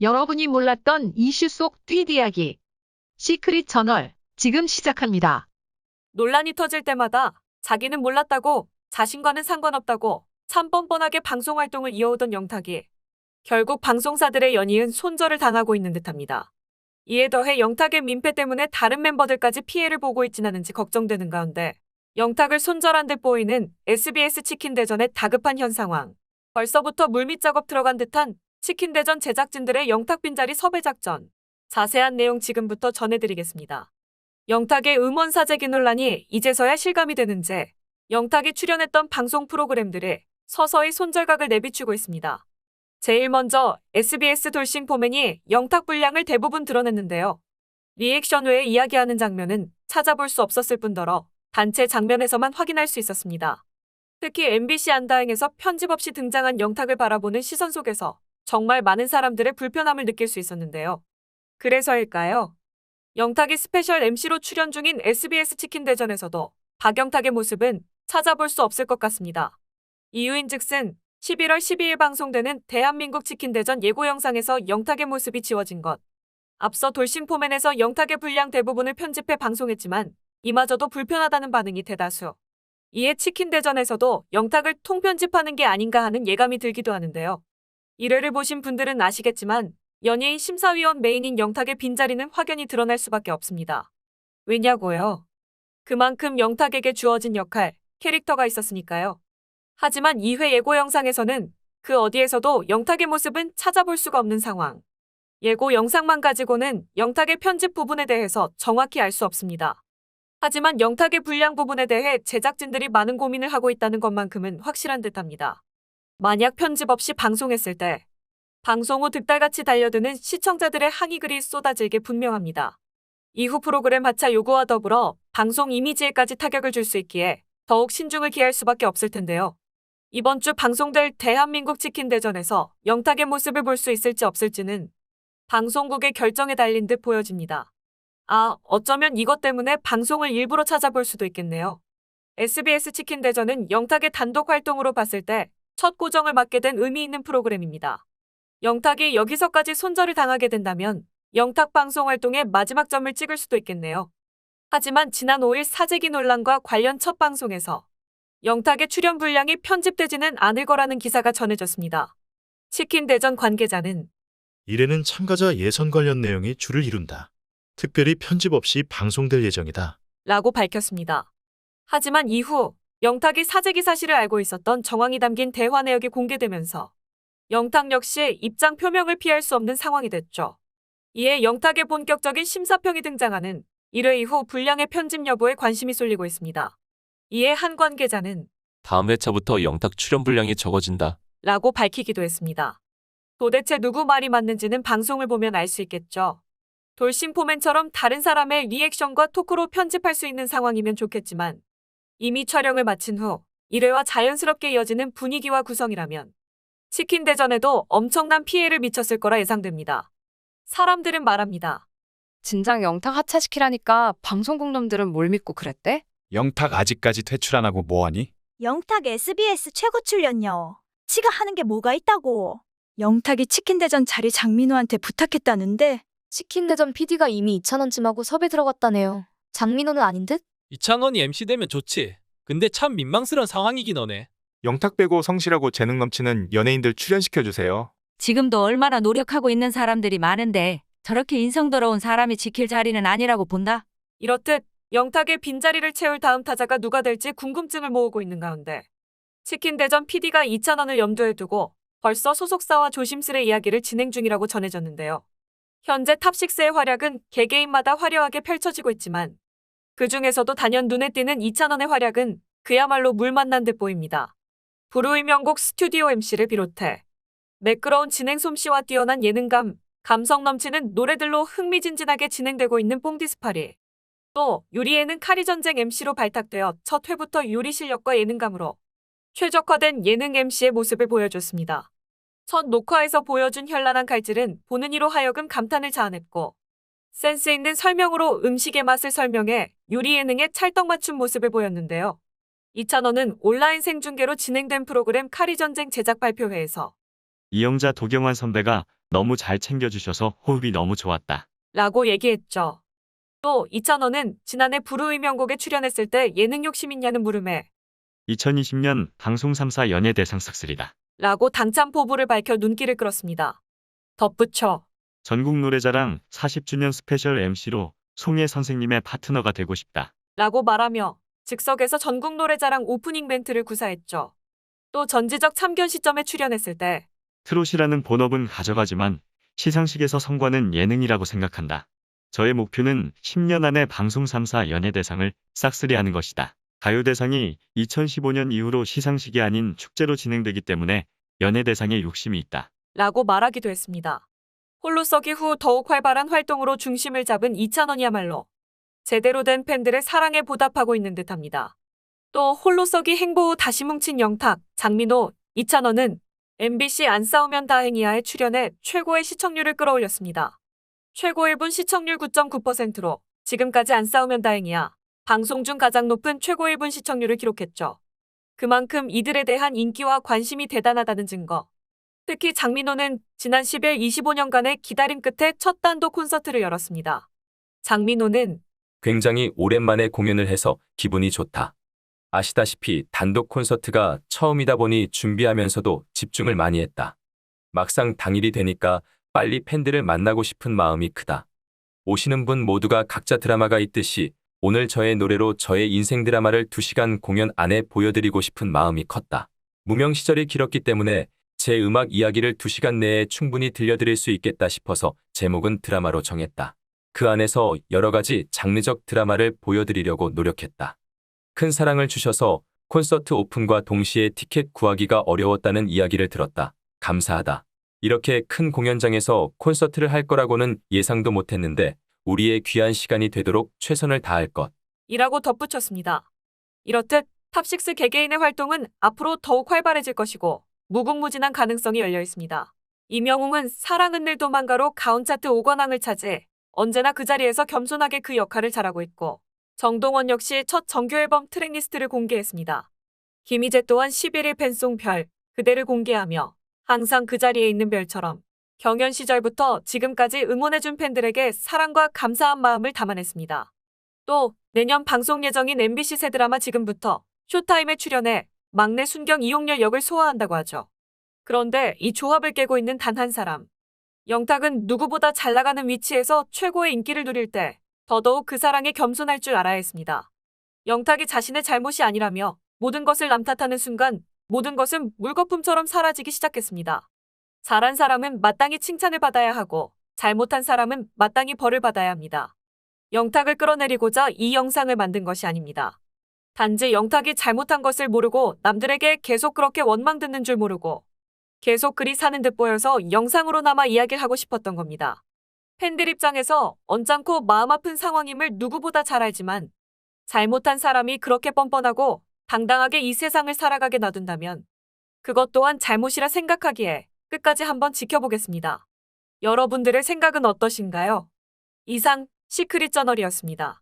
여러분이 몰랐던 이슈 속 뒷이야기. 시크릿 저널, 지금 시작합니다. 논란이 터질 때마다 자기는 몰랐다고, 자신과는 상관없다고 참 뻔뻔하게 방송활동을 이어오던 영탁이 결국 방송사들의 연이은 손절을 당하고 있는 듯합니다. 이에 더해 영탁의 민폐 때문에 다른 멤버들까지 피해를 보고 있진 않은지 걱정되는 가운데 영탁을 손절한 듯 보이는 SBS 치킨대전의 다급한 현 상황. 벌써부터 물밑 작업 들어간 듯한 치킨대전 제작진들의 영탁 빈자리 섭외 작전. 자세한 내용 지금부터 전해드리겠습니다. 영탁의 음원 사재기 논란이 이제서야 실감이 되는지 영탁이 출연했던 방송 프로그램들이 서서히 손절각을 내비추고 있습니다. 제일 먼저 SBS 돌싱 포맨이 영탁 분량을 대부분 드러냈는데요. 리액션 외에 이야기하는 장면은 찾아볼 수 없었을 뿐더러 단체 장면에서만 확인할 수 있었습니다. 특히 MBC 안다행에서 편집 없이 등장한 영탁을 바라보는 시선 속에서 정말 많은 사람들의 불편함을 느낄 수 있었는데요. 그래서일까요? 영탁이 스페셜 MC로 출연 중인 SBS 치킨대전에서도 박영탁의 모습은 찾아볼 수 없을 것 같습니다. 이유인즉슨 11월 12일 방송되는 대한민국 치킨대전 예고 영상에서 영탁의 모습이 지워진 것. 앞서 돌싱포맨에서 영탁의 분량 대부분을 편집해 방송했지만 이마저도 불편하다는 반응이 대다수. 이에 치킨대전에서도 영탁을 통편집하는 게 아닌가 하는 예감이 들기도 하는데요. 1회를 보신 분들은 아시겠지만 연예인 심사위원 메인인 영탁의 빈자리는 확연히 드러날 수밖에 없습니다. 왜냐고요? 그만큼 영탁에게 주어진 역할, 캐릭터가 있었으니까요. 하지만 2회 예고 영상에서는 그 어디에서도 영탁의 모습은 찾아볼 수가 없는 상황. 예고 영상만 가지고는 영탁의 편집 부분에 대해서 정확히 알 수 없습니다. 하지만 영탁의 분량 부분에 대해 제작진들이 많은 고민을 하고 있다는 것만큼은 확실한 듯합니다. 만약 편집 없이 방송했을 때 방송 후 득달같이 달려드는 시청자들의 항의글이 쏟아질게 분명합니다. 이후 프로그램 하차 요구와 더불어 방송 이미지에까지 타격을 줄 수 있기에 더욱 신중을 기할 수밖에 없을 텐데요. 이번 주 방송될 대한민국 치킨대전에서 영탁의 모습을 볼 수 있을지 없을지는 방송국의 결정에 달린 듯 보여집니다. 어쩌면 이것 때문에 방송을 일부러 찾아볼 수도 있겠네요. SBS 치킨대전은 영탁의 단독 활동으로 봤을 때 첫 고정을 맡게 된 의미 있는 프로그램입니다. 영탁이 여기서까지 손절을 당하게 된다면 영탁 방송 활동의 마지막 점을 찍을 수도 있겠네요. 하지만 지난 5일 사재기 논란과 관련 첫 방송에서 영탁의 출연 분량이 편집되지는 않을 거라는 기사가 전해졌습니다. 치킨대전 관계자는 이래는 참가자 예선 관련 내용이 줄을 이룬다. 특별히 편집 없이 방송될 예정이다. 라고 밝혔습니다. 하지만 이후 영탁이 사재기 사실을 알고 있었던 정황이 담긴 대화 내역이 공개되면서 영탁 역시 입장 표명을 피할 수 없는 상황이 됐죠. 이에 영탁의 본격적인 심사평이 등장하는 1회 이후 분량의 편집 여부에 관심이 쏠리고 있습니다. 이에 한 관계자는 다음 회차부터 영탁 출연 분량이 적어진다. 라고 밝히기도 했습니다. 도대체 누구 말이 맞는지는 방송을 보면 알 수 있겠죠. 돌싱포맨처럼 다른 사람의 리액션과 토크로 편집할 수 있는 상황이면 좋겠지만 이미 촬영을 마친 후 1회와 자연스럽게 이어지는 분위기와 구성이라면 치킨대전에도 엄청난 피해를 미쳤을 거라 예상됩니다. 사람들은 말합니다. 진작 영탁 하차시키라니까 방송국 놈들은 뭘 믿고 그랬대? 영탁 아직까지 퇴출 안 하고 뭐하니? 영탁 SBS 최고 출연료. 지가 하는 게 뭐가 있다고. 영탁이 치킨대전 자리 장민호한테 부탁했다는데. 치킨대전 PD가 이미 2,000원쯤 하고 섭외 들어갔다네요. 장민호는 아닌 듯? 2,000원이 MC 되면 좋지. 근데 참 민망스러운 상황이긴 하네. 영탁 빼고 성실하고 재능 넘치는 연예인들 출연시켜주세요. 지금도 얼마나 노력하고 있는 사람들이 많은데 저렇게 인성 더러운 사람이 지킬 자리는 아니라고 본다. 이렇듯 영탁의 빈자리를 채울 다음 타자가 누가 될지 궁금증을 모으고 있는 가운데 치킨대전 PD가 2,000원을 염두에 두고 벌써 소속사와 조심스레 이야기를 진행 중이라고 전해졌는데요. 현재 탑6의 활약은 개개인마다 화려하게 펼쳐지고 있지만 그중에서도 단연 눈에 띄는 2,000원의 활약은 그야말로 물 만난 듯 보입니다. 불후의 명곡 스튜디오 MC를 비롯해 매끄러운 진행 솜씨와 뛰어난 예능감, 감성 넘치는 노래들로 흥미진진하게 진행되고 있는 뽕디스파리. 또 요리예능 카리전쟁 MC로 발탁되어 첫 회부터 요리 실력과 예능감으로 최적화된 예능 MC의 모습을 보여줬습니다. 첫 녹화에서 보여준 현란한 칼질은 보는 이로 하여금 감탄을 자아냈고 센스 있는 설명으로 음식의 맛을 설명해 요리 예능의 찰떡맞춤 모습을 보였는데요. 이찬원은 온라인 생중계로 진행된 프로그램 카리전쟁 제작 발표회에서 이영자 도경환 선배가 너무 잘 챙겨주셔서 호흡이 너무 좋았다. 라고 얘기했죠. 또 이찬원은 지난해 불후의 명곡에 출연했을 때 예능 욕심 있냐는 물음에 2020년 방송 3사 연예대상 싹쓸이다. 라고 당찬 포부를 밝혀 눈길을 끌었습니다. 덧붙여 전국 노래자랑 40주년 스페셜 MC로 송혜 선생님의 파트너가 되고 싶다. 라고 말하며 즉석에서 전국 노래자랑 오프닝 멘트를 구사했죠. 또 전지적 참견 시점에 출연했을 때 트롯이라는 본업은 가져가지만 시상식에서 성과는 예능이라고 생각한다. 저의 목표는 10년 안에 방송 3사 연예대상을 싹쓸이하는 것이다. 가요대상이 2015년 이후로 시상식이 아닌 축제로 진행되기 때문에 연예대상에 욕심이 있다. 라고 말하기도 했습니다. 홀로서기 후 더욱 활발한 활동으로 중심을 잡은 이찬원이야말로 제대로 된 팬들의 사랑에 보답하고 있는 듯합니다. 또 홀로서기 행보 후 다시 뭉친 영탁, 장민호, 이찬원은 MBC 안 싸우면 다행이야에 출연해 최고의 시청률을 끌어올렸습니다. 최고 1분 시청률 9.9%로 지금까지 안 싸우면 다행이야 방송 중 가장 높은 최고 1분 시청률을 기록했죠. 그만큼 이들에 대한 인기와 관심이 대단하다는 증거. 특히 장민호는 지난 10일 25년간의 기다림 끝에 첫 단독 콘서트를 열었습니다. 장민호는 굉장히 오랜만에 공연을 해서 기분이 좋다. 아시다시피 단독 콘서트가 처음이다 보니 준비하면서도 집중을 많이 했다. 막상 당일이 되니까 빨리 팬들을 만나고 싶은 마음이 크다. 오시는 분 모두가 각자 드라마가 있듯이 오늘 저의 노래로 저의 인생 드라마를 2시간 공연 안에 보여드리고 싶은 마음이 컸다. 무명 시절이 길었기 때문에 제 음악 이야기를 2시간 내에 충분히 들려드릴 수 있겠다 싶어서 제목은 드라마로 정했다. 그 안에서 여러 가지 장르적 드라마를 보여드리려고 노력했다. 큰 사랑을 주셔서 콘서트 오픈과 동시에 티켓 구하기가 어려웠다는 이야기를 들었다. 감사하다. 이렇게 큰 공연장에서 콘서트를 할 거라고는 예상도 못했는데 우리의 귀한 시간이 되도록 최선을 다할 것. 이라고 덧붙였습니다. 이렇듯 탑식스 개개인의 활동은 앞으로 더욱 활발해질 것이고 무궁무진한 가능성이 열려 있습니다. 이명웅은 사랑은 늘 도망가로 가온차트 5관왕을 차지해 언제나 그 자리에서 겸손하게 그 역할을 잘하고 있고 정동원 역시 첫 정규 앨범 트랙리스트를 공개했습니다. 김희재 또한 11일 팬송 별, 그대를 공개하며 항상 그 자리에 있는 별처럼 경연 시절부터 지금까지 응원해준 팬들에게 사랑과 감사한 마음을 담아냈습니다. 또 내년 방송 예정인 MBC 새 드라마 지금부터 쇼타임에 출연해 막내 순경 이용렬 역을 소화한다고 하죠. 그런데 이 조합을 깨고 있는 단 한 사람. 영탁은 누구보다 잘 나가는 위치에서 최고의 인기를 누릴 때 더더욱 그 사랑에 겸손할 줄 알아야 했습니다. 영탁이 자신의 잘못이 아니라며 모든 것을 남 탓하는 순간 모든 것은 물거품처럼 사라지기 시작했습니다. 잘한 사람은 마땅히 칭찬을 받아야 하고 잘못한 사람은 마땅히 벌을 받아야 합니다. 영탁을 끌어내리고자 이 영상을 만든 것이 아닙니다. 단지 영탁이 잘못한 것을 모르고 남들에게 계속 그렇게 원망 듣는 줄 모르고 계속 그리 사는 듯 보여서 영상으로나마 이야기를 하고 싶었던 겁니다. 팬들 입장에서 언짢고 마음 아픈 상황임을 누구보다 잘 알지만 잘못한 사람이 그렇게 뻔뻔하고 당당하게 이 세상을 살아가게 놔둔다면 그것 또한 잘못이라 생각하기에 끝까지 한번 지켜보겠습니다. 여러분들의 생각은 어떠신가요? 이상 시크릿 저널이었습니다.